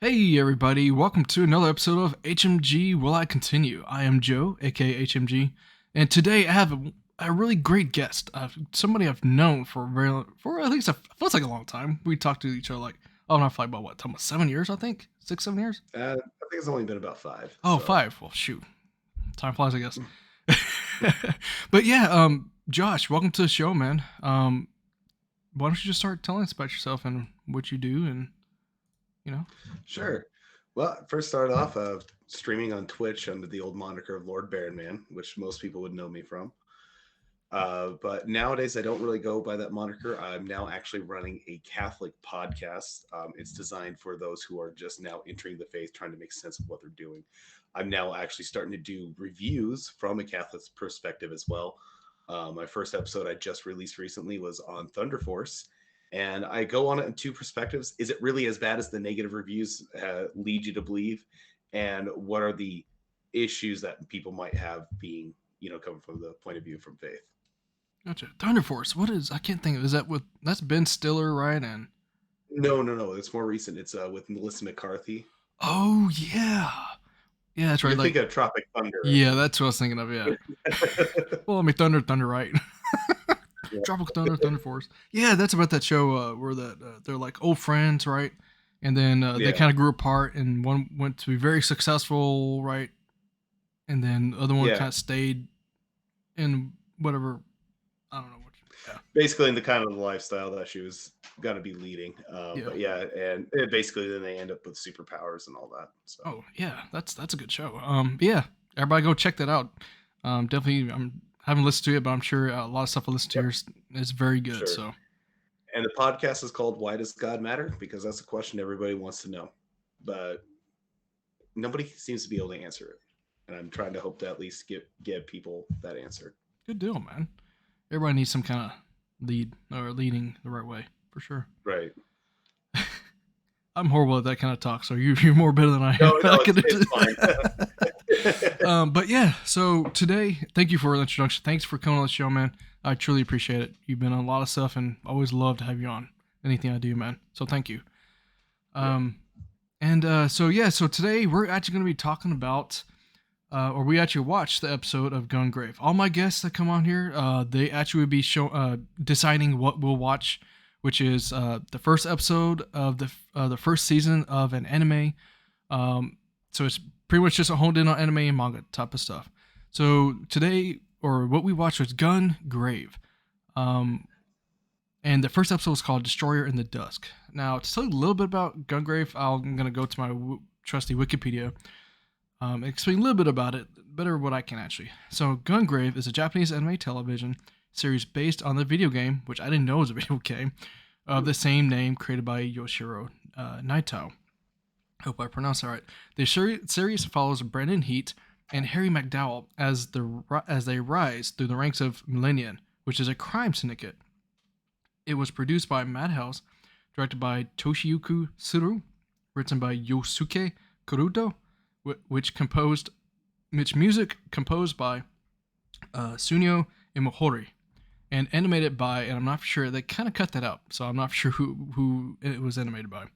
Hey everybody, welcome to another episode of HMG Will I Continue? I am Joe, aka HMG, and today I have a really great guest, somebody I've known for at least feels like a long time. We talked to each other not for like about what, almost 7 years, I think? 6, 7 years? I think it's only been about five. Oh, So 5. Well, shoot. Time flies, I guess. But yeah, Josh, welcome to the show, man. Why don't you just start telling us about yourself and what you do and, you know? sure. Well, first started off streaming on Twitch under the old moniker of Lord Baron Man, which most people would know me from. But nowadays, I don't really go by that moniker. I'm now actually running a Catholic podcast. It's designed for those who are just now entering the faith, trying to make sense of what they're doing. I'm now actually starting to do reviews from a Catholic perspective as well. My first episode I just released recently was on Thunder Force, and I go on it in two perspectives. Is it really as bad as the negative reviews lead you to believe? And what are the issues that people might have being, coming from the point of view from faith? Gotcha. Thunder Force. What is? I can't think of. Is that with? That's Ben Stiller, right? And No. It's more recent. It's with Melissa McCarthy. oh yeah, yeah, that's right. You're Like thinking of Tropic Thunder, I yeah, think. that's what I was thinking of. Yeah. Well, I mean Thunder, right? Yeah. Tropical Thunder, Thunder Force. Yeah, that's about that show where they're like old friends, right? And then they Yeah. kind of grew apart, and one went to be very successful, right? And then the other one Yeah. kind of stayed in whatever. I don't know what. Yeah. Basically, in the kind of lifestyle that she was going to be leading. Yeah. But yeah, and basically then they end up with superpowers and all that. So Oh yeah, that's a good show. Yeah, everybody go check that out. Definitely, I haven't listened to it, but I'm sure a lot of stuff I listen to yep, here is very good. sure. So And the podcast is called "Why Does God Matter?" Because that's a question everybody wants to know, but nobody seems to be able to answer it. And I'm trying to hope to at least get people that answer. good deal, man. Everybody needs some kind of lead or leading the right way for sure. Right. I'm horrible at that kind of talk, so you're more better than I am. No, it's fine. But yeah, so today, thank you for the introduction. Thanks for coming on the show, man. I truly appreciate it. You've been on a lot of stuff, and always love to have you on anything I do, man. So thank you. Yeah. So today we're actually going to be talking about, or we actually watched the episode of Gungrave. All my guests that come on here, they actually would be deciding what we'll watch, which is the first episode of the first season of an anime. So it's pretty much just honed in on anime and manga type of stuff. So today, or what we watched was Gungrave. And the first episode was called Destroyer in the Dusk. Now, to tell you a little bit about Gungrave, I'm going to go to my trusty Wikipedia, explain a little bit about it, better what I can actually. So, Gungrave is a Japanese anime television series based on the video game, which I didn't know was a video game, of the same name created by Yoshiro Naito. Hope I pronounced that right. The series follows Brendan Heat and Harry McDowell as they rise through the ranks of Millennium, which is a crime syndicate. It was produced by Madhouse, directed by Toshiyuki Suru, written by Yosuke Kuruto, which music composed by Sunio Imohori, and animated by, and I'm not sure, they kind of cut that out, so I'm not sure who it was animated by.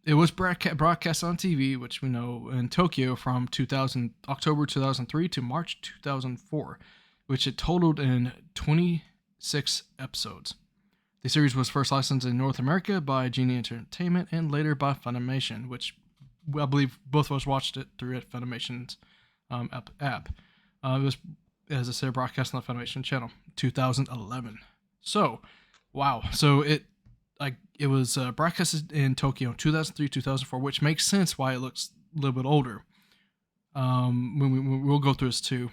It was broadcast on TV, which we know, in Tokyo from October 2003 to March 2004, which it totaled in 26 episodes. The series was first licensed in North America by Genie Entertainment and later by Funimation, which I believe both of us watched it through Funimation's app. It was, as I said, broadcast on the Funimation channel, 2011. So, wow. So it was broadcasted in Tokyo in 2003, 2004, which makes sense why it looks a little bit older. We'll go through this too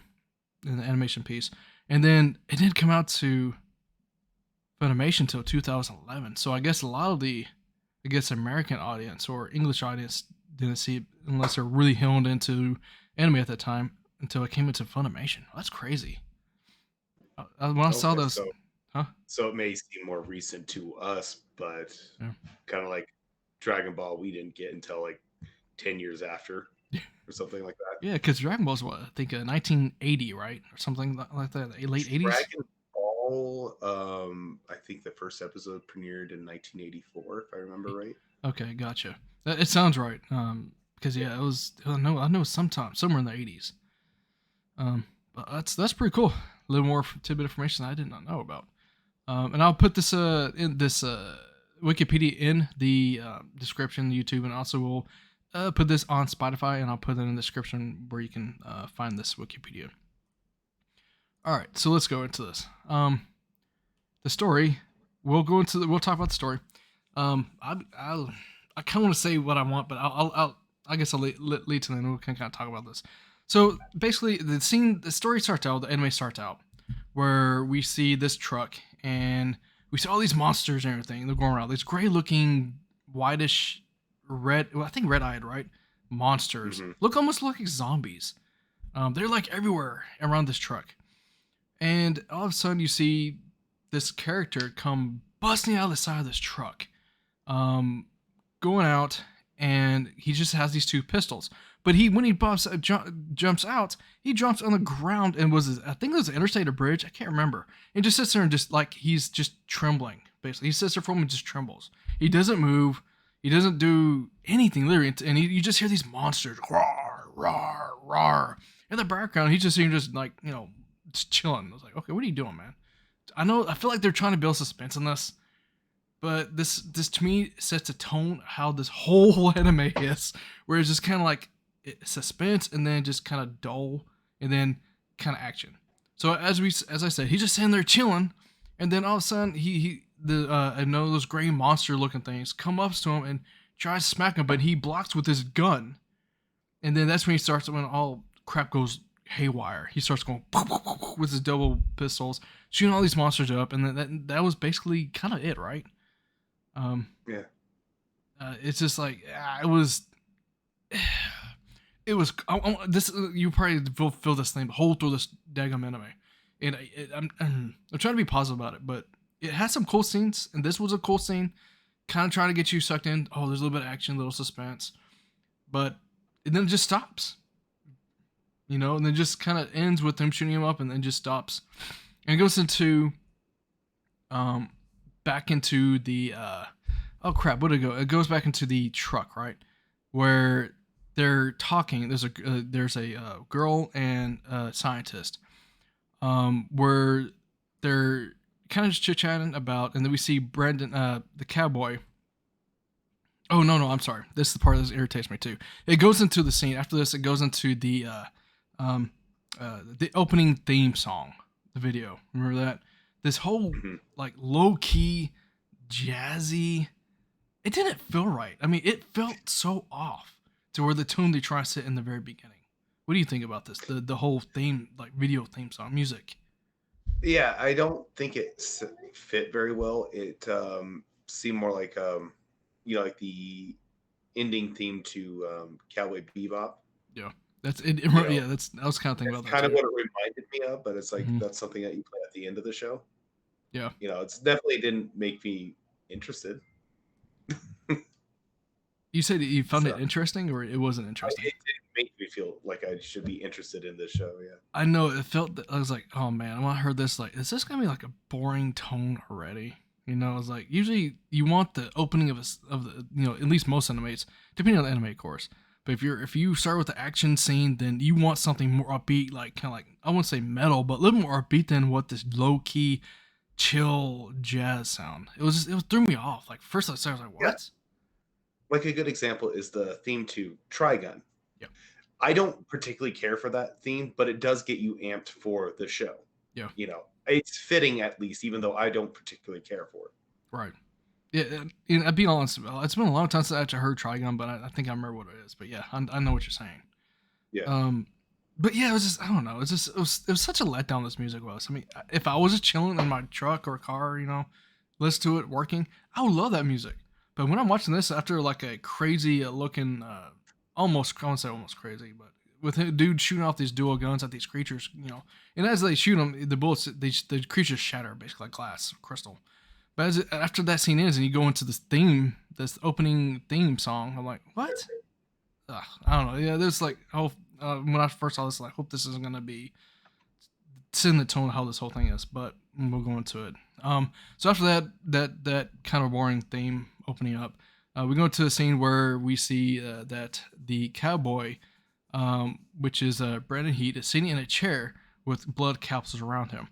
in the animation piece. And then it didn't come out to Funimation until 2011. So I guess a lot of the, American audience or English audience didn't see it unless they're really honed into anime at that time until it came into Funimation. That's crazy. When I saw Okay, those, huh? so it may seem more recent to us, but Yeah. kind of like Dragon Ball, we didn't get until like 10 years after or something like that. Yeah, because Dragon Ball's what, I think 1980, right, or something like that, late 80s. Dragon Ball, I think the first episode premiered in 1984, if I remember right. Okay, gotcha. It sounds right. Because Yeah. yeah, it was. I know sometime somewhere in the 80s. But that's pretty cool. A little more tidbit information I did not know about. And I'll put this in this Wikipedia in the description, YouTube, and also we'll put this on Spotify, and I'll put it in the description where you can find this Wikipedia. All right, so let's go into this. The story. We'll talk about the story. I kind of want to say what I want, but I guess I'll lead to then we can kind of talk about this. So basically, the story starts out, the anime starts out, where we see this truck and we see all these monsters and everything. They're going around. These gray-looking, whitish, red. Well, I think red-eyed, right? Monsters Hmm. look almost like zombies. They're like everywhere around this truck, and all of a sudden you see this character come busting out of the side of this truck, um, going out, and he just has these two pistols. But when he jumps out, he jumps on the ground and I think it was an interstate or bridge, I can't remember. And just sits there and just like he's just trembling. Basically, he sits there for a moment and just trembles. He doesn't move. He doesn't do anything literally, and you just hear these monsters roar, roar, roar. In the background, he's just like just chilling. I was like, okay, what are you doing, man? I feel like they're trying to build suspense in this, but this to me sets a tone how this whole anime is, where it's just kind of like suspense and then just kind of dull and then kind of action. So as I said, he's just sitting there chilling, and then all of a sudden those gray monster looking things come up to him and tries to smack him, but he blocks with his gun, and then that's when all crap goes haywire. He starts going with his double pistols, shooting all these monsters up, and then that was basically kind of it, right? Um, Yeah. it's just like it was. It was this. You probably feel this thing the whole through this daggum anime, and I'm trying to be positive about it, but it has some cool scenes, and this was a cool scene. Kind of trying to get you sucked in. Oh, there's a little bit of action, a little suspense, but and then it just stops. And then just kind of ends with them shooting him up, and then just stops, and it goes into back into the oh crap, where'd it go? It goes back into the truck, right, where they're talking. There's a girl and a scientist, where they're kind of just chit chatting about, and then we see Brandon, the cowboy. Oh no, I'm sorry. This is the part that irritates me too. It goes into the scene after this. It goes into the opening theme song, the video. Remember that? This whole Hmm. like low key, jazzy. It didn't feel right. I mean, it felt so off to where the tune they try to set in the very beginning. What do you think about this? The whole theme, like video theme song, music. Yeah, I don't think it fit very well. It seemed more like like the ending theme to Cowboy Bebop. Yeah, that's it. You know, Yeah, I was kind of thinking that's about that kind of too. what it reminded me of, but it's like Hmm. that's something that you play at the end of the show. Yeah, It's definitely didn't make me interested. you said that you found it So interesting, or it wasn't it interesting. didn't make me feel like I should be interested in this show. Yeah. I know it felt. I was like, oh man, when I heard this, like, is this gonna be like a boring tone already? I was like, usually you want the opening of the at least most animes, depending on the anime, of course. But if you start with the action scene, then you want something more upbeat, like kind of like I wouldn't say metal, but a little more upbeat than what this low key, chill jazz sound. It was threw me off. Like first I was like, Yeah. what? Like a good example is the theme to Trigun. Yeah, I don't particularly care for that theme, but it does get you amped for the show. yeah, It's fitting at least, even though I don't particularly care for it. right. Yeah, and I'll be honest. It's been a long time since I actually heard Trigun, but I think I remember what it is. But yeah, I know what you're saying. Yeah. Um, but yeah, it was just I don't know. It was such a letdown. This music was. I mean, if I was just chilling in my truck or car, listen to it working, I would love that music. But when I'm watching this after like a crazy looking, almost I won't say almost crazy, but with a dude shooting off these dual guns at these creatures, and as they shoot them, the bullets, the creatures shatter basically like glass, crystal. But after that scene ends and you go into this opening theme song, I'm like, what? I don't know. Yeah, there's like, when I first saw this, like, hope this isn't gonna be setting the tone of how this whole thing is. But we'll go into it. So after that kind of boring theme opening up, We go to a scene where we see that the cowboy, which is Brandon Heat, is sitting in a chair with blood capsules around him.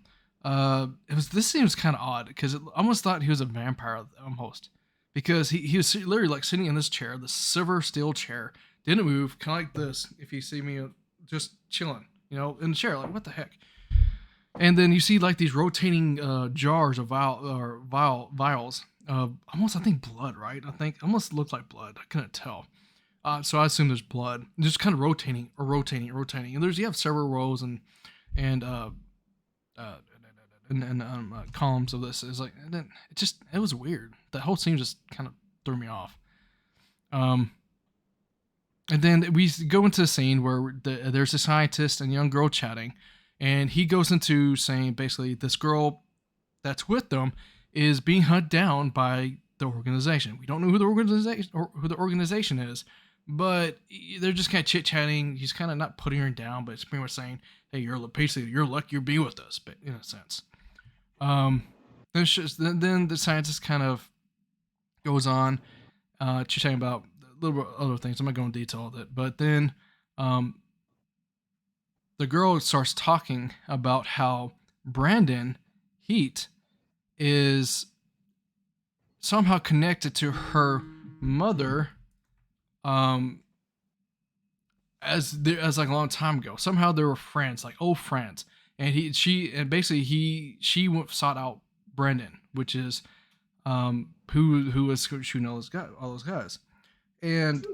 This scene was kind of odd because I almost thought he was a vampire almost, because he was literally like sitting in this chair, the silver steel chair, didn't move, kind of like this. If you see me, just chilling, in the chair, like what the heck. And then you see like these rotating jars of vials of almost, I think, blood, right? I think almost looked like blood. I couldn't tell. So I assume there's blood, just kind of rotating. And you have several rows and uh, uh columns of this. Is like, it was weird. The whole scene just kind of threw me off. And then we go into a scene where there's a scientist and a young girl chatting, and he goes into saying basically this girl that's with them is being hunted down by the organization. We don't know who the organization is, but they're just kind of chit chatting. He's kind of not putting her down, but it's pretty much saying, "Hey, you're lucky you're being with us," but in a sense. Then the scientist kind of goes on, chatting about a little bit other things. I'm not going to detail of it, but then the girl starts talking about how Brandon Heat is somehow connected to her mother, as like a long time ago. Somehow they were friends, like old friends, and she sought out Brandon, which is who was shooting all those guys, and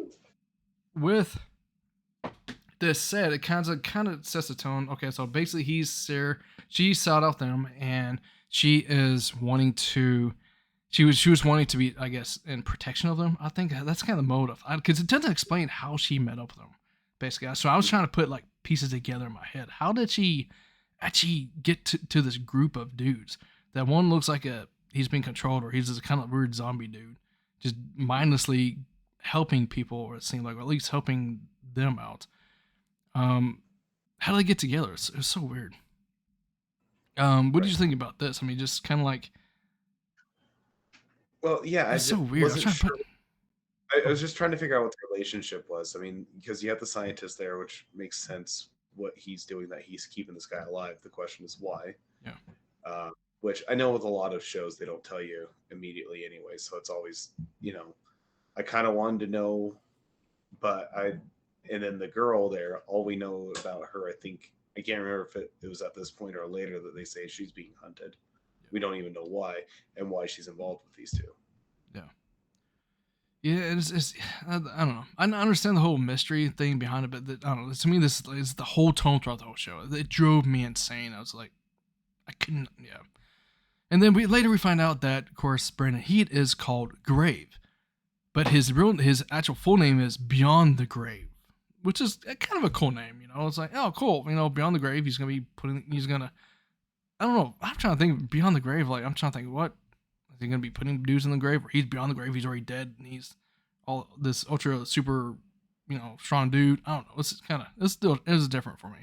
with this said, it kind of sets the tone. Okay, so basically she sought out them, and she is wanting to. She was wanting to be, I guess, in protection of them. I think that's kind of the motive, because it doesn't explain how she met up with them, basically. So I was trying to put like pieces together in my head. How did she actually get to this group of dudes? That one looks like he's being controlled, or he's this kind of weird zombie dude, just mindlessly helping people, or it seemed like, or at least helping them out. How did they get together? It was so weird. What did you think about this? I mean, just kind of like, well, yeah, it's so weird. I was just trying to figure out what the relationship was. I mean, because you have the scientist there, which makes sense what he's doing, that he's keeping this guy alive. The question is why. Yeah. Which I know with a lot of shows, they don't tell you immediately anyway. So it's always, I kind of wanted to know, and then the girl there, all we know about her, I think, I can't remember if it was at this point or later that they say she's being hunted. Yeah. We don't even know why and why she's involved with these two. Yeah. Yeah, it's I don't know. I understand the whole mystery thing behind it, but I don't know. To me, this is the whole tone throughout the whole show. It drove me insane. I was like, I couldn't. Yeah. And then we find out that, of course, Brandon Heat is called Grave, but his actual full name is Beyond the Grave, which is kind of a cool name. It's like, oh, cool. Beyond the Grave, I don't know. I'm trying to think Beyond the Grave. Like, I'm trying to think, what is he going to be putting dudes in the grave? Or he's beyond the grave, he's already dead, and he's all this ultra super, strong dude. I don't know. It's different for me.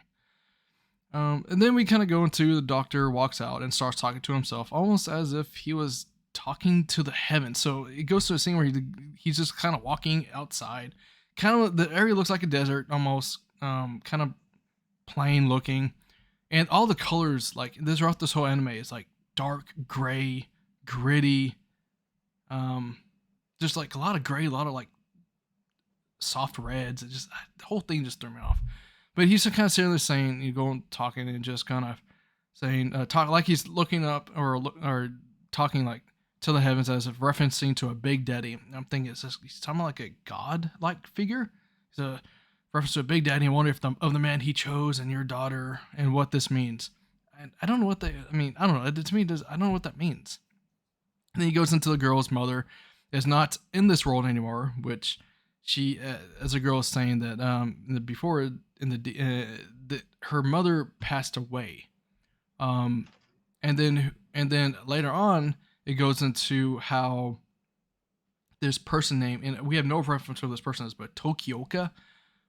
And then we kind of go into the doctor walks out and starts talking to himself, almost as if he was talking to the heavens. So it goes to a scene where he's just kind of walking outside. Kind of the area looks like a desert almost, kind of plain looking, and all the colors, like throughout this whole anime, is like dark gray, gritty, just like a lot of gray, a lot of like soft reds. It just, the whole thing just threw me off. But he's kind of sitting there saying, talking and just kind of saying, talk like he's looking up or talking like to the heavens, as if referencing to a big daddy. I'm thinking, he's talking like a god-like figure. He's a reference to a big daddy. I wonder if of the man he chose and your daughter, and what this means. And I don't know what I don't know. To me, I don't know what that means. And then he goes into the girl's mother is not in this world anymore, which she, as a girl, is saying that before that her mother passed away, and then later on it goes into how this person named, and we have no reference to who this person is, but Tokioka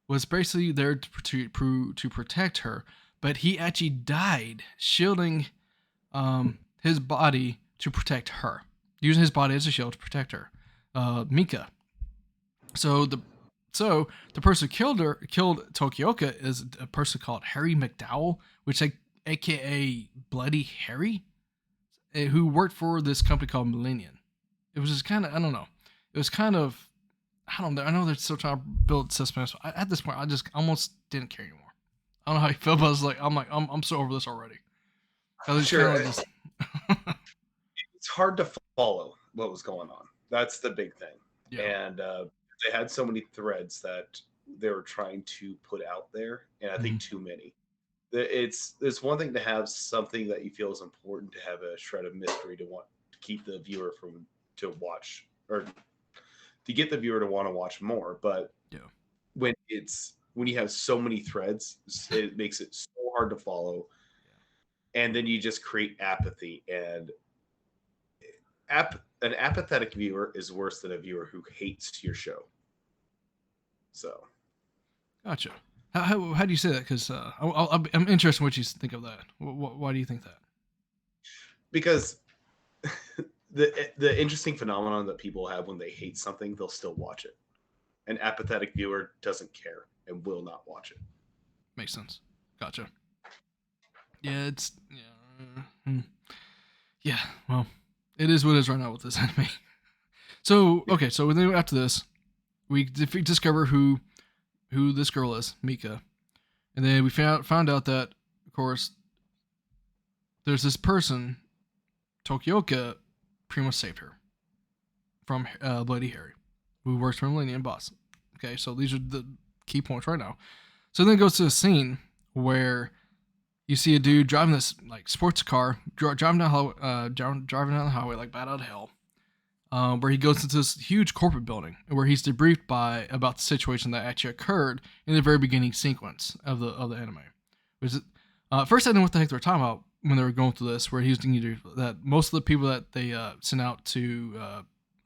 was basically there to protect her, but he actually died shielding his body to protect her, using his body as a shield to protect her, Mika. So the person who killed Tokioka is a person called Harry McDowell, which like AKA Bloody Harry, who worked for this company called Millennium. It was just kind of, I don't know. It was kind of, I don't know. I know they're still trying to build suspense. At this point, I just almost didn't care anymore. I don't know how you feel, but I was like, I'm so over this already. It's Sure, kind of just, it's hard to follow what was going on. That's the big thing. yeah. And they had so many threads that they were trying to put out there, and I Mhm. think too many. It's one thing to have something that you feel is important, to have a shred of mystery to want to keep the viewer from to watch, or to get the viewer to want to watch more. But Yeah. when you have so many threads, it makes it so hard to follow, and then you just create apathy. And an apathetic viewer is worse than a viewer who hates your show. So Gotcha. How do you say that? Because I'm interested in what you think of that. Why do you think that? because the interesting phenomenon that people have when they hate something, they'll still watch it. An apathetic viewer doesn't care and will not watch it. Makes sense. Gotcha. Yeah, it's yeah. Yeah. Well, it is what it is right now with this anime. So okay, so then after this, we discover who this girl is, Mika, and then we found out that, of course, there's this person, Tokioka, pretty much saved her from Bloody Harry, who works for Millennium Boss. Okay, so these are the key points right now. So then it goes to a scene where you see a dude driving this like sports car, driving down the highway like bad out of hell. Where he goes into this huge corporate building where he's debriefed about the situation that actually occurred in the very beginning sequence of the anime. Which is, first I didn't know what the heck they were talking about when they were going through this, where he was thinking that most of the people that they sent out to,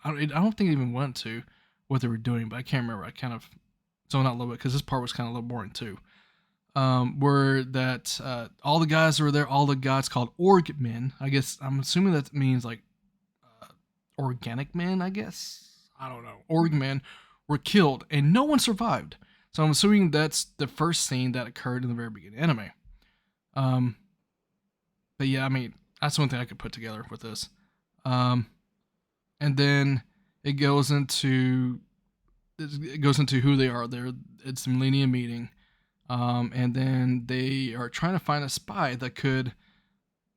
I don't think it even went to what they were doing, but I can't remember. I kind of zoned out a little bit because this part was kind of a little boring too. Were that all the guys who were there, all the guys called org men. I guess I'm assuming that means like organic men, I guess. I don't know. Org men were killed and no one survived. So I'm assuming that's the first scene that occurred in the very beginning of anime. But yeah, I mean, that's one thing I could put together with this. And then it goes into who they are. It's the Millennium meeting. And then they are trying to find a spy that could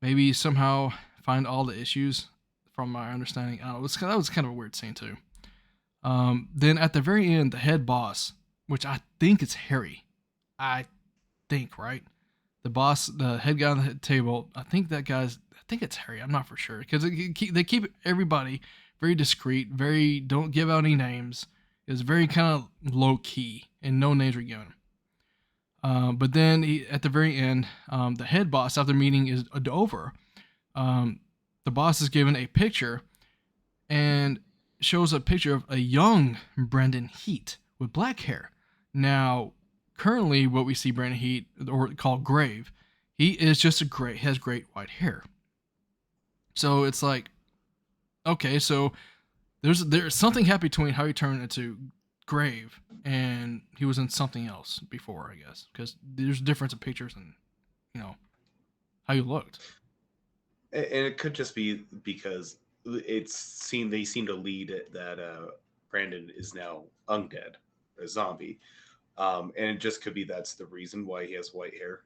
maybe somehow find all the issues. From my understanding, that was kind of a weird scene too. Then at the very end, the head boss, which I think is Harry, I think, right? The boss, the head guy on the table, I think it's Harry. I'm not for sure because they keep everybody very discreet, very don't give out any names. It's very kind of low key and no names are given. But then at the very end, the head boss after the meeting is over. The boss is given a picture and shows a picture of a young Brendan Heat with black hair. Now, currently, what we see Brendan Heat, or called Grave, he is just has great white hair. So it's like, okay, so there's something happened between how he turned into Grave and he was in something else before, I guess, because there's a difference in pictures and how you looked. And it could just be because they seem to lead it that Brandon is now undead, a zombie, and it just could be that's the reason why he has white hair.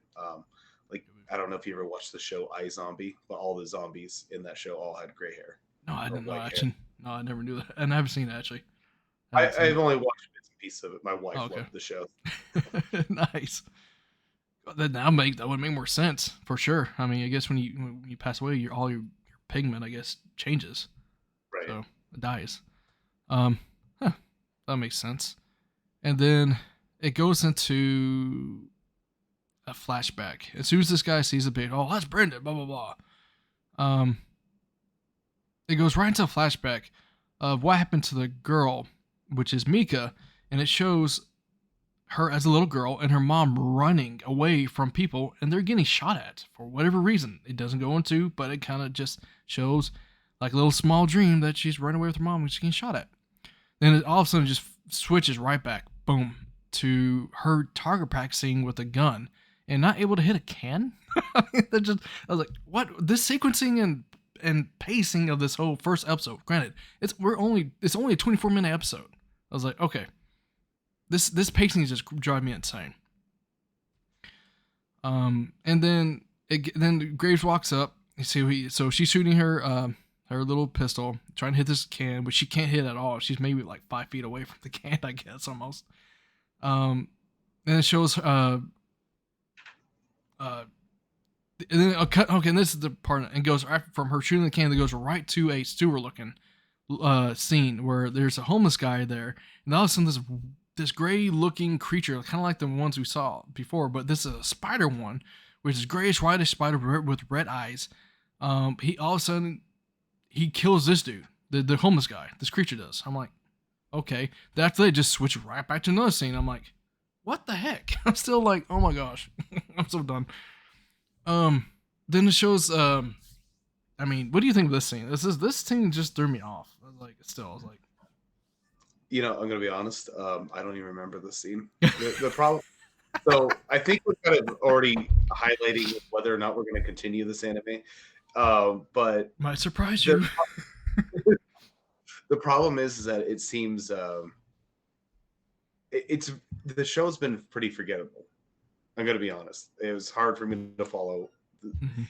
Like I don't know if you ever watched the show iZombie, but all the zombies in that show all had gray hair No, I or didn't know white hair. actually. No, I never knew that, and I haven't seen it actually. I haven't seen I've it. only watched bits and pieces of it. My Oh, wife okay. loved the show. Nice. That would make more sense for sure. I mean, I guess when you pass away, all your pigment, I guess, changes, Right. so it dies. Um, huh, that makes sense. And then it goes into a flashback. As soon as this guy sees the pig, oh, that's Brendan, blah blah blah. Um, it goes right into a flashback of what happened to the girl, which is Mika, and it shows her as a little girl and her mom running away from people and they're getting shot at for whatever reason. It doesn't go into, but it kind of just shows like a little small dream that she's running away with her mom and she's getting shot at. Then it all of a sudden just switches right back, boom, to her target practicing with a gun and not able to hit a can. I was like, what? This sequencing and pacing of this whole first episode. Granted, it's only a 24-minute episode. I was like, okay, this pacing just drive me insane. And then Graves walks up. You see, so she's shooting her little pistol, trying to hit this can, but she can't hit at all. She's maybe like 5 feet away from the can, I guess, almost. And it shows and then okay, and this is the part, and goes right from her shooting the can that goes right to a sewer looking scene where there's a homeless guy there, and all of a sudden this gray looking creature, kind of like the ones we saw before, but this is a spider one, which is grayish whitish spider with red eyes. He all of a sudden he kills this dude, the homeless guy. This creature does. I'm like, okay. After they just switch right back to another scene. I'm like, what the heck? I'm still like, oh my gosh, I'm so done. Then it shows. I mean, what do you think of this scene? This scene just threw me off. I was like, You know, I'm gonna be honest. I don't even remember this scene. The problem. So I think we're kind of already highlighting whether or not we're going to continue this anime. But might surprise you. The problem is that it seems it's the show's been pretty forgettable. I'm going to be honest. It was hard for me to follow. Mm-hmm.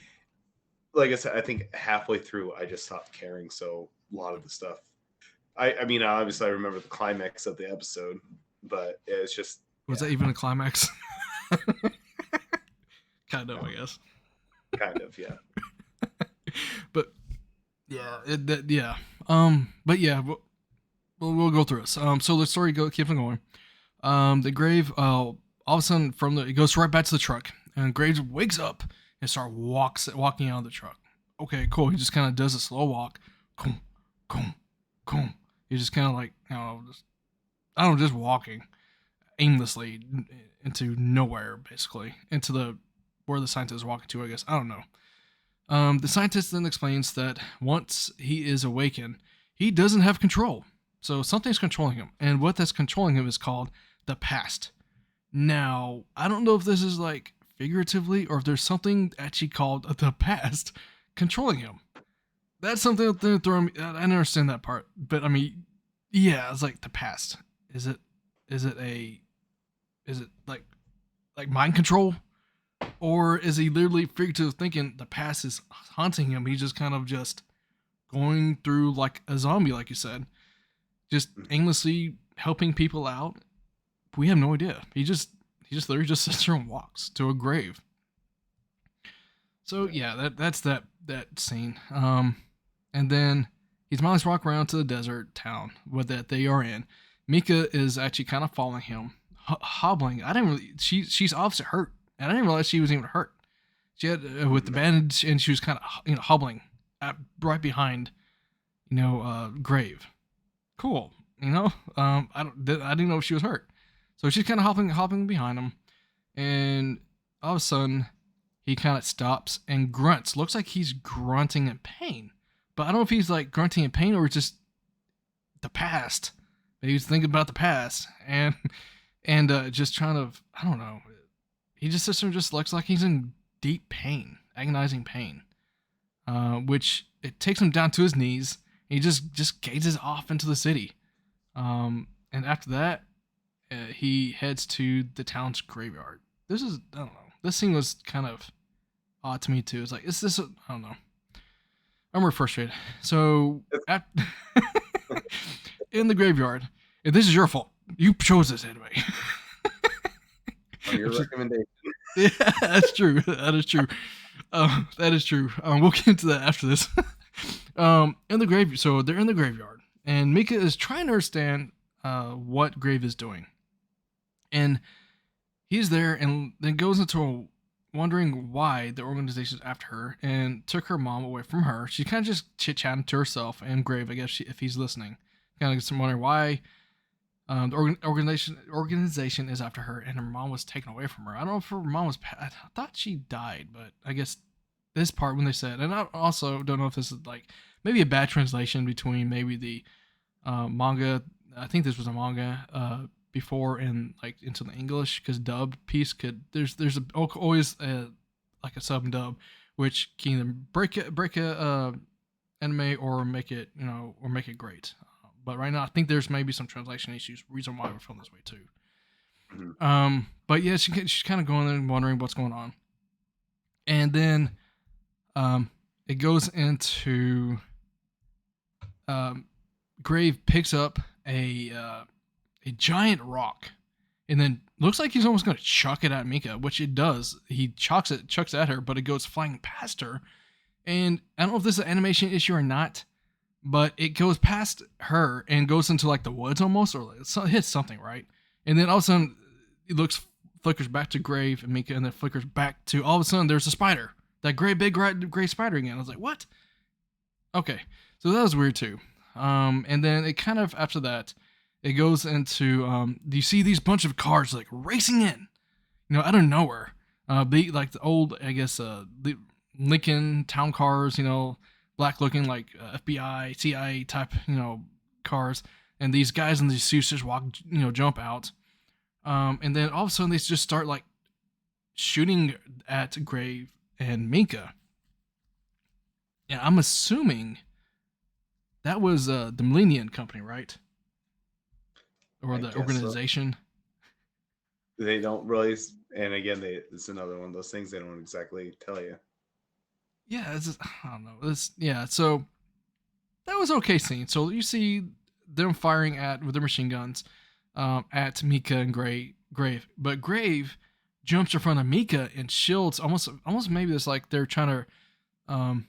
Like I said, I think halfway through I just stopped caring. So a lot of the stuff. I mean, obviously I remember the climax of the episode, but it's just. Was that even a climax? Kind of, I guess. Kind of, yeah. But yeah, yeah. But yeah, we'll go through this. So the story keeps on going. The Grave, all of a sudden it goes right back to the truck, and Graves wakes up and starts walking out of the truck. Okay, cool. He just kind of does a slow walk. Come. He's just kind of like, just walking aimlessly into nowhere, basically, into where the scientist is walking to, I guess. I don't know. The scientist then explains that once he is awakened, he doesn't have control. So something's controlling him, and what that's controlling him is called the past. Now, I don't know if this is like figuratively or if there's something actually called the past controlling him. That's something that throw me. I understand that part, but I mean, yeah, it's like the past. Is it like mind control, or is he literally figuratively thinking the past is haunting him? He's just kind of just going through like a zombie, like you said, just aimlessly helping people out. We have no idea. He just literally just sits there and walks to a grave. So yeah, that's that scene. And then he's managed to walk around to the desert town that they are in. Mika is actually kind of following him, hobbling. She's obviously hurt, and I didn't realize she was even hurt. She had with the bandage, and she was kind of hobbling right behind, Grave. Cool, I didn't know if she was hurt, so she's kind of hopping behind him, and all of a sudden, he kind of stops and grunts. Looks like he's grunting in pain, but I don't know if he's like grunting in pain or just the past. Maybe he's thinking about the past and just trying to, I don't know. He just sits there and just looks like he's in deep pain, agonizing pain, which it takes him down to his knees. He just gazes off into the city. And after that, he heads to the town's graveyard. I don't know. This scene was kind of odd to me too. It's like, I don't know. I'm really frustrated. So, in the graveyard, and this is your fault. You chose this anyway. On your recommendation. Yeah, that's true. That is true. That is true. We'll get into that after this. In the graveyard. So they're in the graveyard, and Mika is trying to understand what Grave is doing, and he's there, and then goes into wondering why the organization is after her and took her mom away from her. She's kind of just chit-chatting to herself and Grave, I guess, if he's listening. Kind of gets wondering why the organization is after her and her mom was taken away from her. I don't know if her mom was... I thought she died, but I guess this part when they said... And I also don't know if this is like maybe a bad translation between maybe the manga I think this was a manga before in like into the English because dub piece could always like a sub and dub which can either break a anime or make it or make it great. But right now I think there's maybe some translation issues. Reason why we're feeling this way too. But yeah, she's kind of going there and wondering what's going on, and then it goes into Grave picks up a giant rock, and then looks like he's almost going to chuck it at Mika, which it does. He chucks at her, but it goes flying past her. And I don't know if this is an animation issue or not, but it goes past her and goes into like the woods almost, or it hits something, right? And then all of a sudden, it flickers back to Grave and Mika, and then flickers back to all of a sudden there's a spider, that big gray spider again. I was like, what? Okay, so that was weird too. And then it kind of after that, it goes into you see these bunch of cars like racing in, out of nowhere. Like the old, I guess, the Lincoln town cars, black looking like FBI, CIA type, cars. And these guys in these suits just jump out. And then all of a sudden they just start like shooting at Grave and Minka. And I'm assuming that was the Millennium Company, right? Or the organization. So. They don't really, and again, it's another one of those things they don't exactly tell you. Yeah, I don't know. So that was okay scene. So you see them firing with their machine guns at Mika and Grave, but Grave jumps in front of Mika and shields almost maybe it's like they're trying to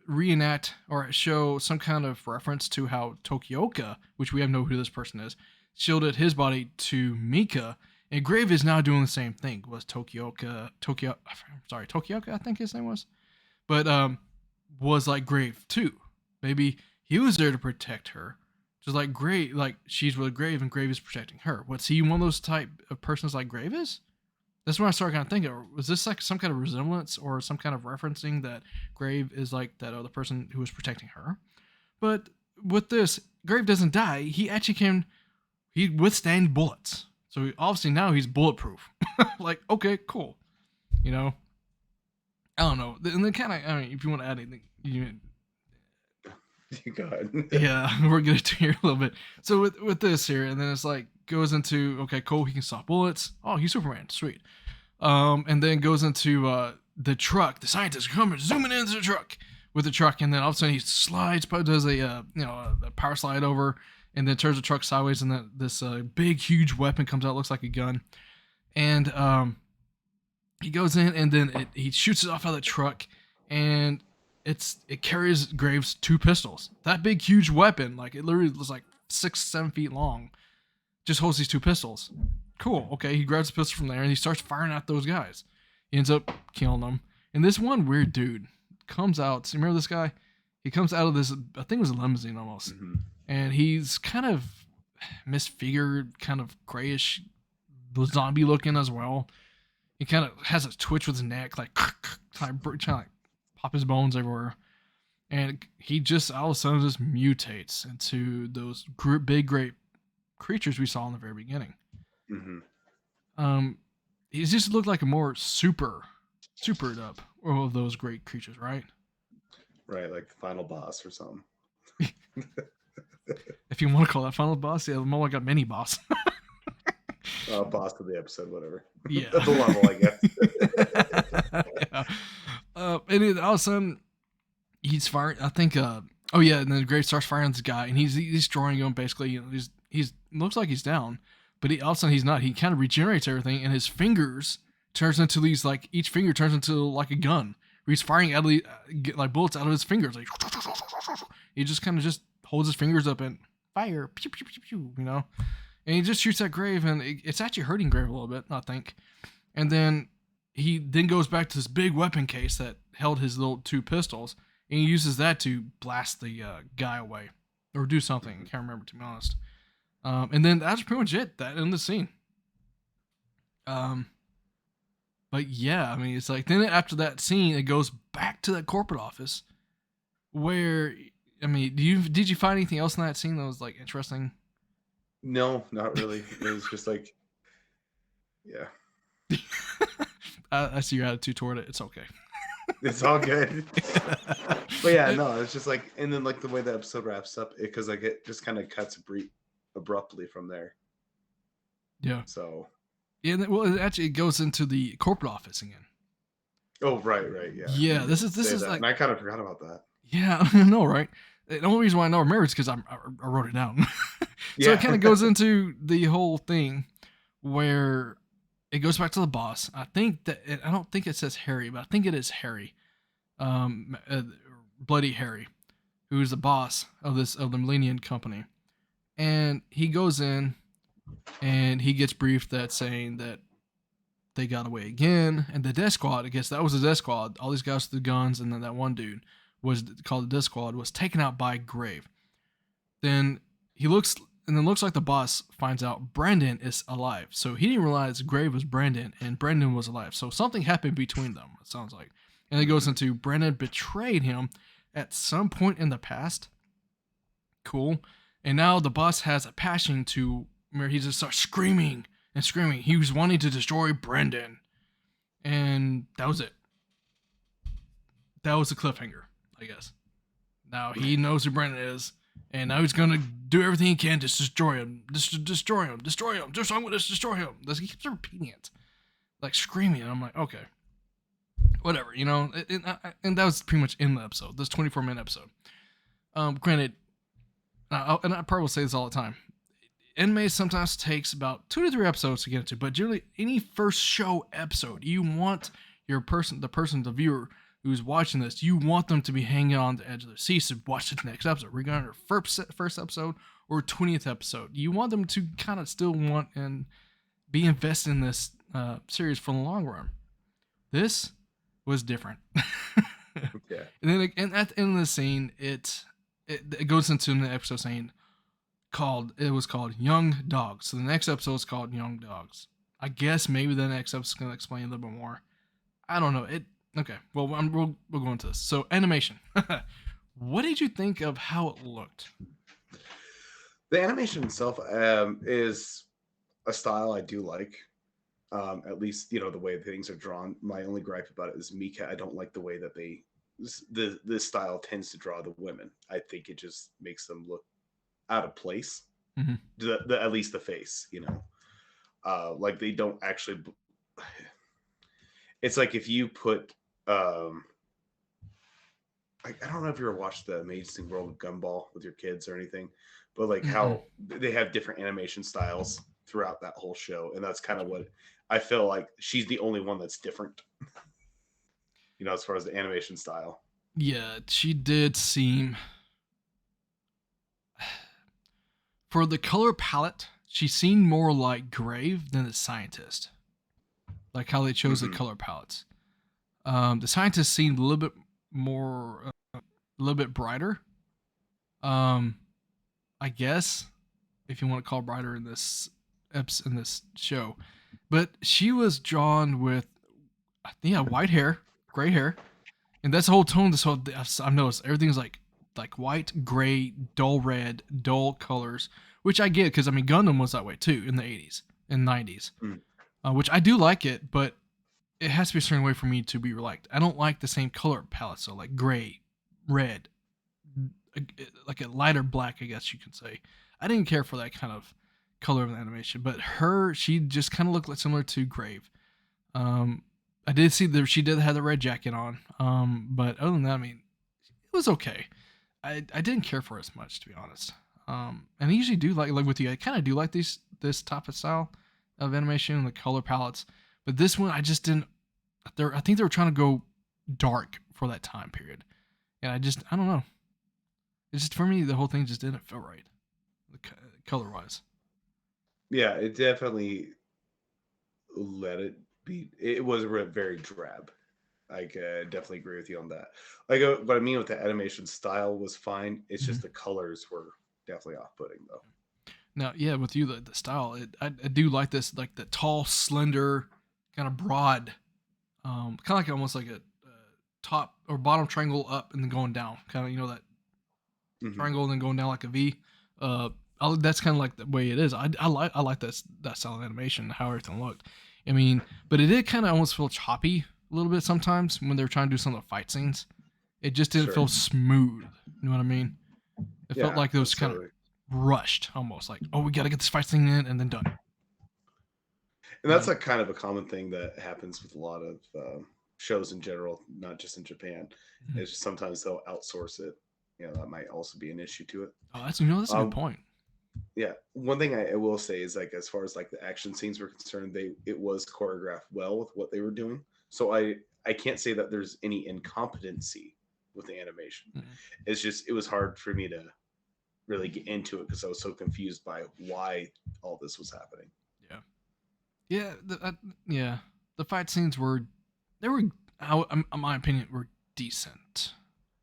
reenact or show some kind of reference to how Tokioka, which we have no who this person is, shielded his body to Mika, and Grave is now doing the same thing. Was Tokioka, I think his name was, but was like Grave too. Maybe he was there to protect her, just like Grave, like she's with Grave and Grave is protecting her. Was he one of those type of persons like Grave is? That's when I started kind of thinking, was this like some kind of resemblance or some kind of referencing that Grave is like that other person who was protecting her? But with this, Grave doesn't die. He actually he withstand bullets. So obviously now he's bulletproof. Like, okay, cool. I don't know. And then kind of, if you want to add anything, you go ahead. Yeah, we're going to hear a little bit. So with this here, and then it's like, goes into, okay, cool, he can stop bullets. Oh, he's Superman, sweet. And then goes into the truck. The scientists come zooming into the truck with the truck, and then all of a sudden he slides, does a power slide over, and then turns the truck sideways, and then this big, huge weapon comes out, looks like a gun, and he goes in, and then he shoots it off of the truck, and it carries Graves 2 pistols. That big, huge weapon, like it literally was like 6-7 feet long. Just holds these 2 pistols. Cool. Okay, he grabs a pistol from there and he starts firing at those guys. He ends up killing them. And this one weird dude comes out. So you remember this guy? He comes out of this, I think it was a limousine almost. Mm-hmm. And he's kind of misfigured, kind of grayish, zombie looking as well. He kind of has a twitch with his neck, like trying to pop his bones everywhere. And he just all of a sudden just mutates into those big, great creatures we saw in the very beginning. Mm-hmm. He just looked like a more supered up of those great creatures, right? Right, like the final boss or something. If you want to call that final boss, yeah, more like a mini boss. Boss of the episode, whatever. Yeah, the level, I guess. Yeah. And then all of a sudden, he's firing. I think. Oh yeah, and then Grave starts firing at this guy, and he's destroying him. Basically, he's looks like he's down, but all of a sudden he's not. He kind of regenerates everything, and his fingers turns into these like each finger turns into like a gun. Where he's firing out of like bullets out of his fingers. Like he just kind of just holds his fingers up and fire, pew pew pew pew, and he just shoots at Grave, and it's actually hurting Grave a little bit, I think. And then he goes back to this big weapon case that held his little 2 pistols. And he uses that to blast the guy away. Or do something. I can't remember, to be honest. And then that's pretty much it. That in the scene. But yeah, I mean, it's like... Then after that scene, it goes back to that corporate office. Where I mean, did you find anything else in that scene that was like interesting? No, not really. It was just like, yeah, I see your attitude toward it. It's okay. it's all good. But yeah, no, it's just like, and then like the way the episode wraps up, because like it just kind of cuts abruptly from there. Yeah. So, Yeah. Well, it actually goes into the corporate office again. oh right, yeah. Yeah. You This did is say that, like, and I kind of forgot about that. yeah. I know, right? The only reason why I know I remember is because I wrote it down. So it Yeah. kind of goes into the whole thing where it goes back to the boss. I think that I don't think it says Harry, but I think it is Harry, Bloody Harry, who is the boss of the Millennium Company, and he goes in and he gets briefed that saying that they got away again, and the Death Squad. I guess that was the Death Squad. All these guys with the guns, and then that one dude was called the Death Squad was taken out by Grave. Then he looks and then looks like the boss finds out Brandon is alive. So he didn't realize Grave was Brandon and Brandon was alive. So something happened between them, it sounds like. And it goes into Brandon betrayed him at some point in the past. Cool. And now the boss has a passion to where he just starts screaming and screaming. He was wanting to destroy Brandon. And that was it. That was the cliffhanger, I guess. Now he knows who Brandon is. And now he's gonna do everything he can to destroy him. Destroy him. Destroy him. Just I'm gonna destroy him. He keeps repeating it, like screaming. And I'm like, okay, whatever, you know. And that was pretty much in the episode. This 24-minute episode. Granted, and I probably will say this all the time. Anime sometimes takes about 2 to 3 episodes to get into, but generally, any first show episode, you want the viewer who's watching this, you want them to be hanging on the edge of their seats to watch the next episode, regardless of first episode or 20th episode. You want them to kind of still want and be invested in this series for the long run. This was different. Yeah. And then at the end of the scene, it goes into the episode saying it was called Young Dogs. So the next episode is called Young Dogs. I guess maybe the next episode is going to explain a little bit more. I don't know. Okay. Well, we'll go into this. So animation. What did you think of how it looked? The animation itself is a style I do like. At least, you know, the way things are drawn. My only gripe about it is Mika. I don't like the way that this style tends to draw the women. I think it just makes them look out of place. Mm-hmm. At least the face, you know, like they don't actually. It's like if you put, I don't know if you ever watched the Amazing World of Gumball with your kids or anything, but like how they have different animation styles throughout that whole show, and that's kind of what I feel like. She's the only one that's different, you know, as far as the animation style. Yeah, she did seem. For the color palette, she seemed more like Grave than the scientist. Like how they chose the color palettes. The scientist seemed a little bit more, a little bit brighter. I guess, if you want to call brighter in this show, but she was drawn with, white hair, gray hair, and that's the whole tone. I've noticed everything's like white, gray, dull red, dull colors, which I get because I mean Gundam was that way too in the 80s and 90s, which I do like it, but it has to be a certain way for me to be liked. I don't like the same color palette, so like gray, red, like a lighter black, I guess you could say. I didn't care for that kind of color of the animation, but she just kind of looked like similar to Grave. I did see that she did have the red jacket on, but other than that, I mean, it was okay. I didn't care for it as much, to be honest. And I usually do like with you, I kind of do like this type of style of animation, the color palettes. But this one, I just didn't. I think they were trying to go dark for that time period, and I don't know. It's just for me, the whole thing just didn't feel right, color wise. Yeah, it definitely let it be. It was very drab. I definitely agree with you on that. Like what I mean with the animation style was fine. It's just the colors were definitely off-putting though. Now, yeah, with you the style, I do like this, like the tall, slender, kind of broad, kind of like almost like a top or bottom triangle up and then going down, kind of, you know, that Hmm. triangle and then going down like a V. Uh, that's kind of like the way it is. I like that style of animation, how everything looked. I mean, but it did kind of almost feel choppy a little bit sometimes when they were trying to do some of the fight scenes. It just didn't Sure. feel smooth. You know what I mean? It felt Yeah, like it was kind of absolutely. rushed, almost like, oh, we got to get this fight scene in and then done. And that's like kind of a common thing that happens with a lot of shows in general, not just in Japan. Mhm. It's just sometimes they'll outsource it. That might also be an issue to it. Oh, that's a good Um, point. yeah, one thing I will say is like as far as like the action scenes were concerned, it was choreographed well with what they were doing. So I can't say that there's any incompetency with the animation. Mhm. It's just it was hard for me to really get into it because I was so confused by why all this was happening. Yeah, yeah, yeah. The fight scenes they were, in my opinion, were decent.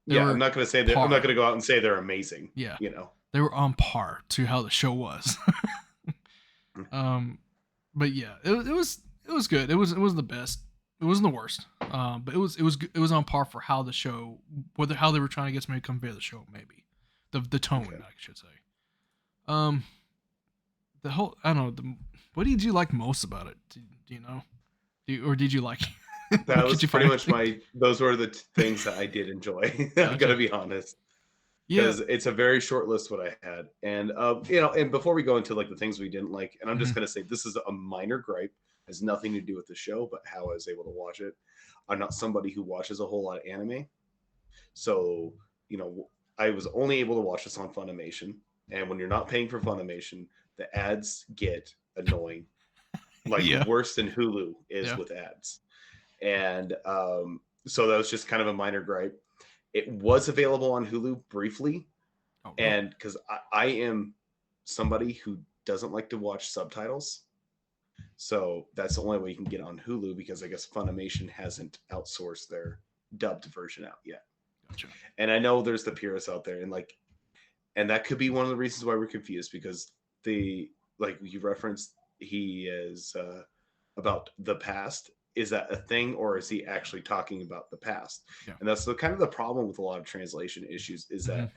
They Yeah, I'm were not going to say that. I'm not par. going to go out and say they're amazing. Yeah, You know. they were on par to how the show was. um, but yeah, it was good. It was the best. It wasn't the worst. But it was on par for how the show, whether how they were trying to get somebody to convey the show, maybe the tone, Okay. I should say. Um, the whole I don't know. What did you like most about it? Do you know? Or did you like? That What could was you pretty find? much my. Those were the things that I did enjoy. I got to Gotcha. be honest, Yeah. because it's a very short list what I had, and and before we go into like the things we didn't like, and I'm just Mhm. gonna say this is a minor gripe, has nothing to do with the show, but how I was able to watch it. I'm not somebody who watches a whole lot of anime, so you know I was only able to watch this on Funimation, and when you're not paying for Funimation, the ads get annoying, like Yeah. worse than Hulu is Yeah. with ads. And so that was just kind of a minor gripe. It was available on Hulu briefly, Oh, really? and because I am somebody who doesn't like to watch subtitles, so that's the only way you can get on Hulu because I guess Funimation hasn't outsourced their dubbed version out yet. Gotcha. And I know there's the purists out there, and and that could be one of the reasons why we're confused because the like you referenced he is about the past. Is that a thing or is he actually talking about the past? Yeah. And that's the kind of the problem with a lot of translation issues is Hmm. that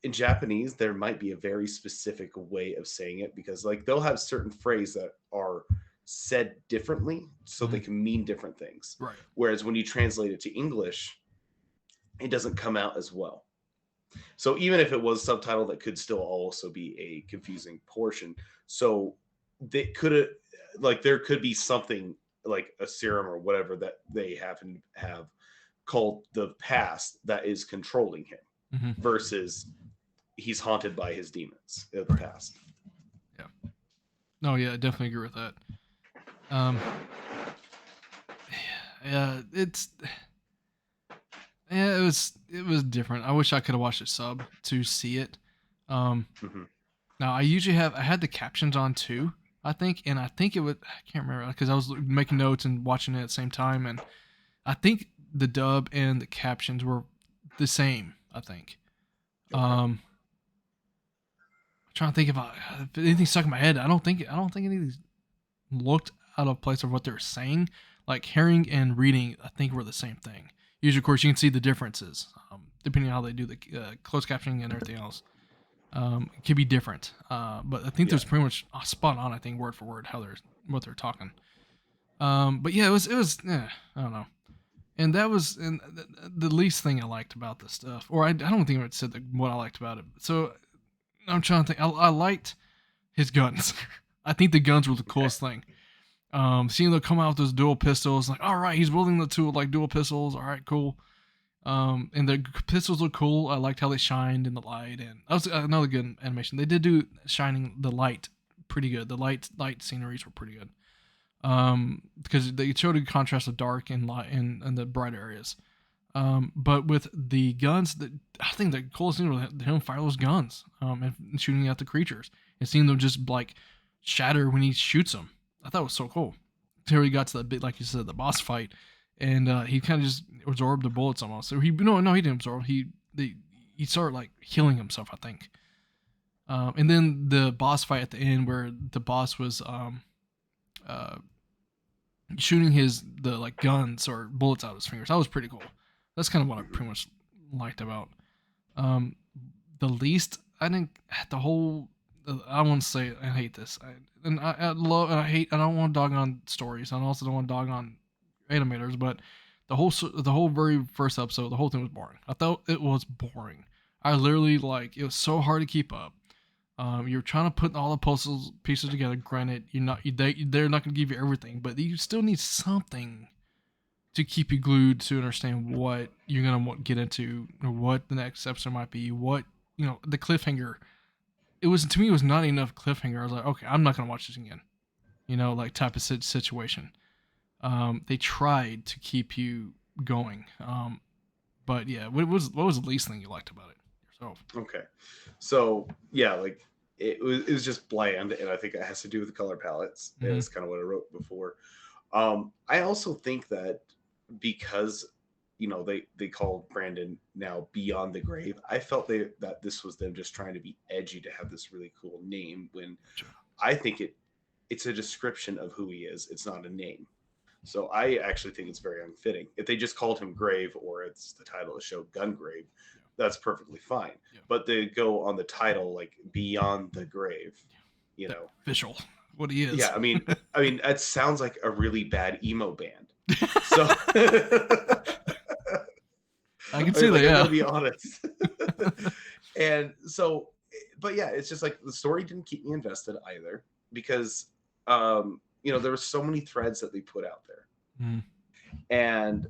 in Japanese there might be a very specific way of saying it because like they'll have certain phrases that are said differently so they Hmm. can mean different things. Right. Whereas when you translate it to English, it doesn't come out as well. So even if it was subtitled, that could still also be a confusing portion. So they could have, like, there could be something like a serum or whatever that they happen to have called the past that is controlling him Hmm. versus he's haunted by his demons of the Right. past. Yeah. No, yeah, I definitely agree with that. Um, yeah, it was different. I wish I could have watched a sub to see it. Um, Hmm. Now I had the captions on too. I think, and I think it would. I can't remember because I was making notes and watching it at the same time, and I think the dub and the captions were the same. I think. Okay. I'm trying to think if anything stuck in my head. I don't think any of these looked out of place of what they were saying. Like hearing and reading, I think were the same thing. Usually, of course, you can see the differences depending on how they do the closed captioning and everything else. It could be different, but I think Yeah. there's pretty much spot on. I think word for word how they're what they're talking. But yeah, it was I don't know, and that was the least thing I liked about this stuff, or I don't think I would said what I liked about it. So I'm trying to think. I liked his guns. I think the guns were the Okay. coolest thing. Seeing them come out with those dual pistols, like all right, he's wielding the two like dual pistols. All right, cool. And the pistols look cool. I liked how they shined in the light, and that was another good animation. They did do shining the light pretty good. The light sceneries were pretty good. Because they showed a contrast of dark and light and the bright areas. But with the guns, I think the coolest thing was him fire those guns, and shooting at the creatures and seeing them just like shatter when he shoots them. I thought it was so cool. Until he got to the bit, like you said, the boss fight, and he kind of just absorbed the bullets almost. So he no, he didn't absorb. He started like healing himself, I think. And then the boss fight at the end, where the boss was uh, shooting the like guns or bullets out of his fingers. That was pretty cool. That's kind of what I Hmm. pretty much liked about. the least. I think the whole. I want to say I hate this. I love and I hate. I don't want to dog on stories. I also don't want to dog on animators, but the whole very first episode, the whole thing was boring. I thought it was boring. I literally like it was so hard to keep up. You're trying to put all the puzzles pieces together. Granted, they're not going to give you everything, but you still need something to keep you glued to understand what you're gonna get into, or what the next episode might be. What the cliffhanger. It was to me. It was not enough cliffhanger. I was like, okay, I'm not gonna watch this again. Like type of situation. They tried to keep you going. But yeah, what was the least thing you liked about it yourself? Okay, so yeah, like it was just bland, and I think it has to do with the color palettes. Mm-hmm. It's kind of what I wrote before. I also think that because they called Brandon now Beyond the Grave, I felt that this was them just trying to be edgy to have this really cool name, when I think it's a description of who he is. It's not a name. So I actually think it's very unfitting. If they just called him Grave, or it's the title of the show Gungrave, that's perfectly fine. Yeah. But they go on the title like Beyond the Grave, official what he is. Yeah, I mean that sounds like a really bad emo band. So I can see that. Yeah, to be honest. And so, but yeah, it's just like the story didn't keep me invested either, because there were so many threads that they put out there, and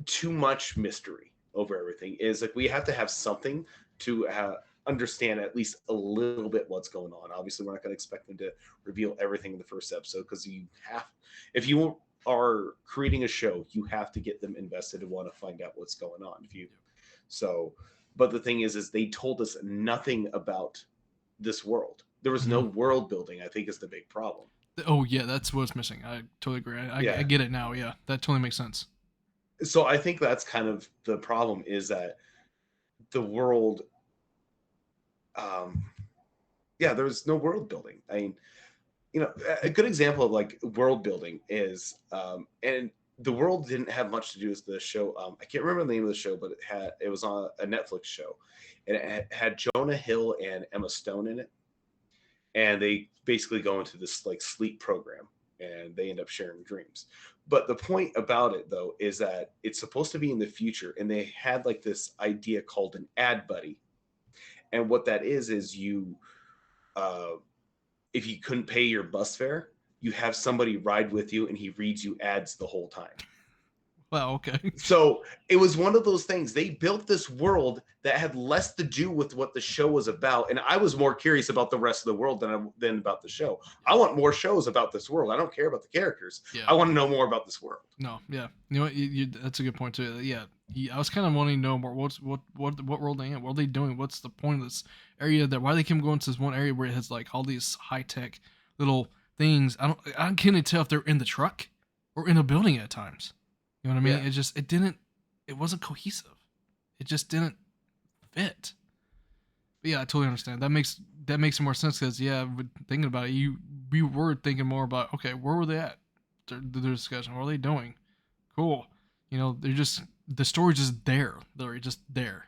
too much mystery over everything. Is like we have to have something to understand at least a little bit what's going on. Obviously, we're not going to expect them to reveal everything in the first episode, because if you are creating a show, you have to get them invested and want to find out what's going on. But the thing is they told us nothing about this world. There was no world building, I think, is the big problem. Oh yeah, that's what's missing. I totally agree. I get it now. Yeah, that totally makes sense. So I think that's kind of the problem, is that the world, there's no world building. I mean, a good example of like world building is, and the world didn't have much to do with the show. I can't remember the name of the show, but it was on a Netflix show, and it had Jonah Hill and Emma Stone in it. And they basically go into this like sleep program, and they end up sharing dreams. But the point about it, though, is that it's supposed to be in the future, and they had like this idea called an ad buddy. And what that is you, if you couldn't pay your bus fare, you have somebody ride with you, and he reads you ads the whole time. Wow, okay. So it was one of those things. They built this world that had less to do with what the show was about, and I was more curious about the rest of the world than about the show. I want more shows about this world. I don't care about the characters. Yeah. I want to know more about this world. No, yeah, you know what? That's a good point too. Yeah, I was kind of wanting to know more. What world they in? What are they doing? What's the point of this area? Why they keep going to this one area where it has like all these high tech little things? I can't tell if they're in the truck or in a building at times. You know what I mean? Yeah. It wasn't cohesive. It just didn't fit. But yeah, I totally understand. That makes more sense, because thinking about it, we were thinking more about, okay, where were they at? Their discussion. What are they doing? Cool. The story's just there. They're just there.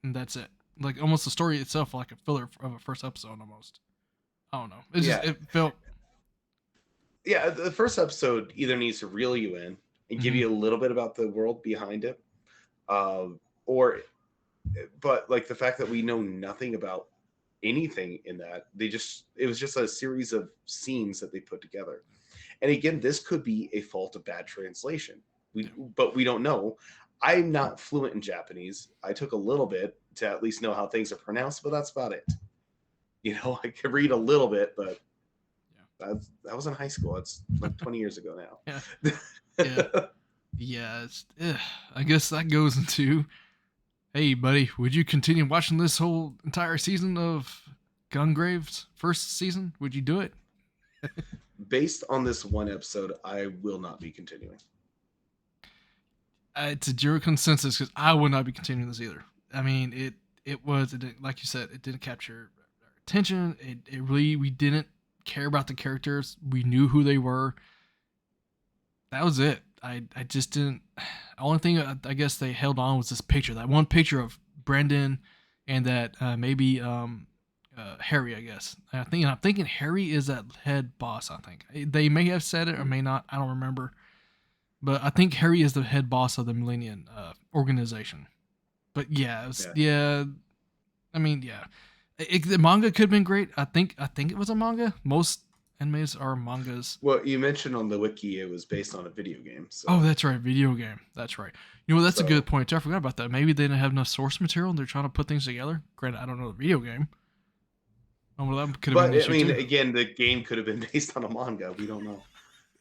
And that's it. Like almost the story itself, like a filler of a first episode almost. I don't know. It felt. Yeah, the first episode either needs to reel you in and give you a little bit about the world behind it, but like the fact that we know nothing about anything in that, it was just a series of scenes that they put together. And again, this could be a fault of bad translation. But we don't know. I'm not fluent in Japanese. I took a little bit to at least know how things are pronounced, but that's about it. I could read a little bit, but that was in high school. It's like 20 years ago now. Yeah. I guess that goes into, hey, buddy, would you continue watching this whole entire season of Gungrave's first season? Would you do it? Based on this one episode, I will not be continuing. It's a general consensus, because I would not be continuing this either. I mean, it like you said, it didn't capture our attention. We didn't care about the characters. We knew who they were. That was it. I just didn't. The only thing I guess they held on was this picture. That one picture of Brendan and that maybe Harry, I guess. I'm thinking Harry is that head boss. I think they may have said it or may not. I don't remember, but I think Harry is the head boss of the Millennium organization. But yeah, yeah. I mean, yeah, the manga could have been great. I think it was a manga. Most animes are mangas. Well, you mentioned on the wiki it was based on a video game. So. Oh, that's right, video game. That's right. You know, that's a good point too. I forgot about that. Maybe they didn't have enough source material and they're trying to put things together. Granted, I don't know the video game. Oh, well, that could have been. But I mean, again, the game could have been based on a manga. We don't know.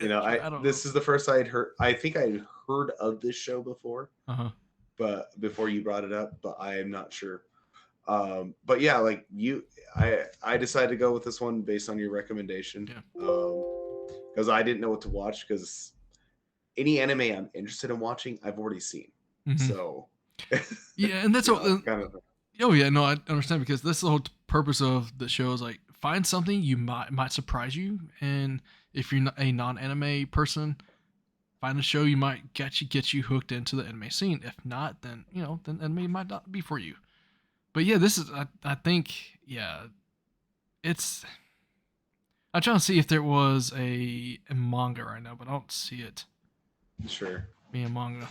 You know, I don't this know. Is the first I'd heard. I think I'd heard of this show before. But before you brought it up, but I am not sure. But yeah, like I decided to go with this one based on your recommendation. Because I didn't know what to watch, because any anime I'm interested in watching, I've already seen. So yeah, and that's what kind of. Oh yeah, no, I understand, because that's the whole purpose of the show is like find something you might surprise you, and if you're not a non-anime person, find a show you might get you hooked into the anime scene. If not, then then anime might not be for you. But yeah, this is I think it's. I'm trying to see if there was a manga right now, but I don't see it. Sure. Being a manga.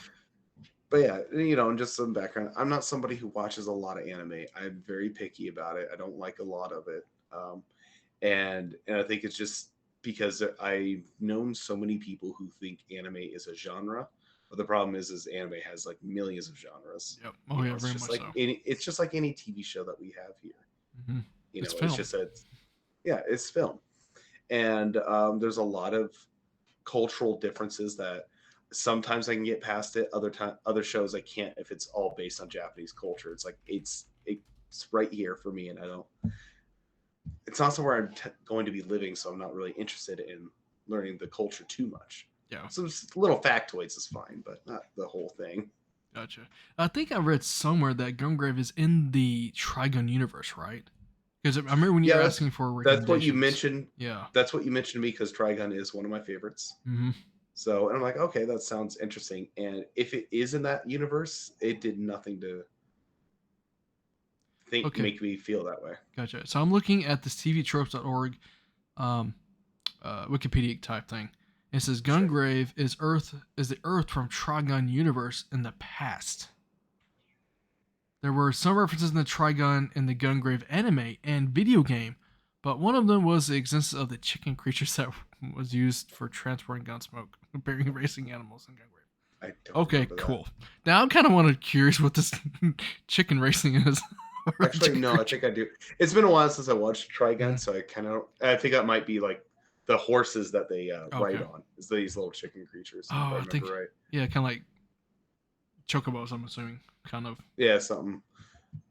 But yeah, and just some background. I'm not somebody who watches a lot of anime. I'm very picky about it. I don't like a lot of it. And I think it's just because I've known so many people who think anime is a genre. But the problem is anime has like millions of genres. Yep. Oh yeah, very much much so. It's just like any TV show that we have here. It's just it's film. And there's a lot of cultural differences that sometimes I can get past it. Other shows I can't if it's all based on Japanese culture. It's like it's right here for me, and I don't. It's not somewhere I'm going to be living, so I'm not really interested in learning the culture too much. Yeah. Some little factoids is fine, but not the whole thing. Gotcha. I think I read somewhere that Gungrave is in the Trigun universe, right? Because I remember when you were asking for that's what you mentioned. Yeah. That's what you mentioned to me, because Trigun is one of my favorites. So, and I'm like, okay, that sounds interesting. And if it is in that universe, it did nothing to make me feel that way. Gotcha. So I'm looking at this tvtropes.org Wikipedia type thing. It says Gungrave is the Earth from Trigun universe in the past. There were some references in the Trigun in the Gungrave anime and video game, but one of them was the existence of the chicken creatures that was used for transporting Gunsmoke, bearing racing animals in Gungrave. Okay, cool. Now I'm kind of curious what this chicken racing is. Actually, no, I think I do. It's been a while since I watched Trigun, so I think that might be like the horses that they ride on. Is these little chicken creatures? I think right. Yeah, kind of like chocobos, I'm assuming. Kind of. Yeah, something.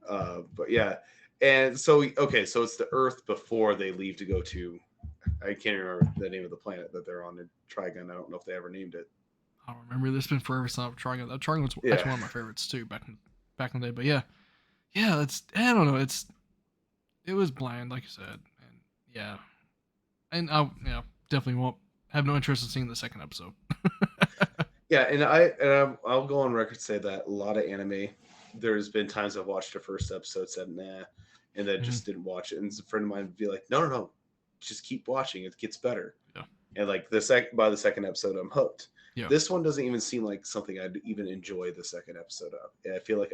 But yeah. And so, okay, so it's the Earth before they leave to go to, I can't remember the name of the planet that they're on in Trigun. I don't know if they ever named it. I don't remember. This has been forever since I've Trigun. That Trigun was actually one of my favorites too back in the day. But yeah, I don't know. It was bland, like you said, and I definitely won't have no interest in seeing the second episode. Yeah, and I'll go on record to say that a lot of anime, there's been times I've watched the first episode, said nah, and then just didn't watch it. And a friend of mine would be like, no, just keep watching. It gets better. Yeah. And like by the second episode, I'm hooked. Yeah. This one doesn't even seem like something I'd even enjoy the second episode of. And I feel like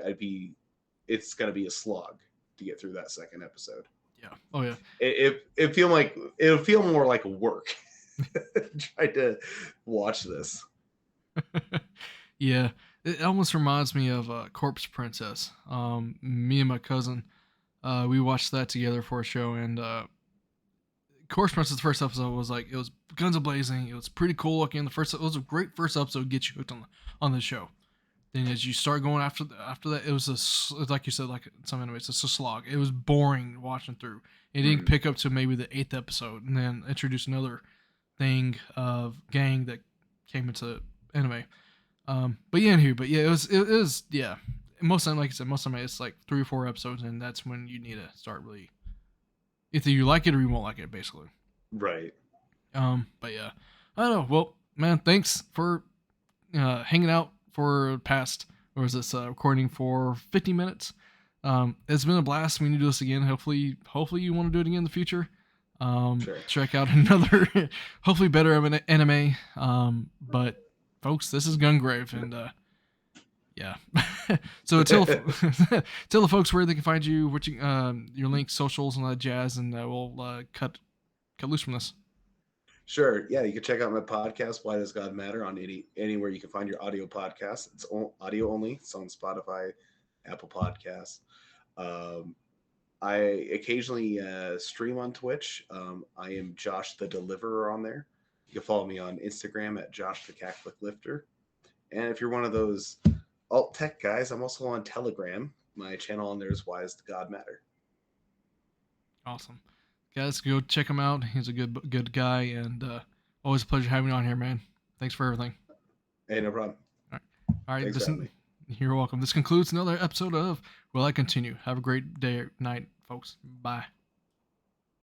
it's gonna be a slog to get through that second episode. Yeah. Oh yeah. It'll feel more like work. Try to watch this. Yeah, it almost reminds me of Corpse Princess. Me and my cousin, we watched that together for a show, and Corpse Princess, the first episode was like, it was guns a-blazing. It was pretty cool looking. It was a great first episode, get you hooked on the show. Then as you start going after that, it was like you said, like some animes, it's a slog. It was boring watching through. It didn't pick up to maybe the 8th episode, and then introduce another thing of gang that came into anime. But yeah, it was most time, like I said, most time it's like 3 or 4 episodes, and that's when you need to start really, either you like it or you won't like it, basically. Right. But yeah, I don't know. Well, man, thanks for hanging out for past, or is this recording for 50 minutes? It's been a blast. We need to do this again. Hopefully you want to do it again in the future. Sure. Check out another, hopefully better anime. But folks, this is Gungrave, and yeah. So tell tell the folks where they can find you, what your links, socials, and all that jazz, and we'll cut loose from this. Sure. Yeah, you can check out my podcast, Why Does God Matter, on anywhere you can find your audio podcast. It's audio only. It's on Spotify, Apple Podcasts. Um, I occasionally stream on Twitch. I am Josh the Deliverer on there. You can follow me on Instagram at Josh the Catholic Lifter. And if you're one of those alt tech guys, I'm also on Telegram. My channel on there is Why Does God Matter? Awesome. Guys, go check him out. He's a good guy, and always a pleasure having you on here, man. Thanks for everything. Hey, no problem. All right. Thanks for having me. You're welcome. This concludes another episode of Will I Continue. Have a great day or night, folks. Bye.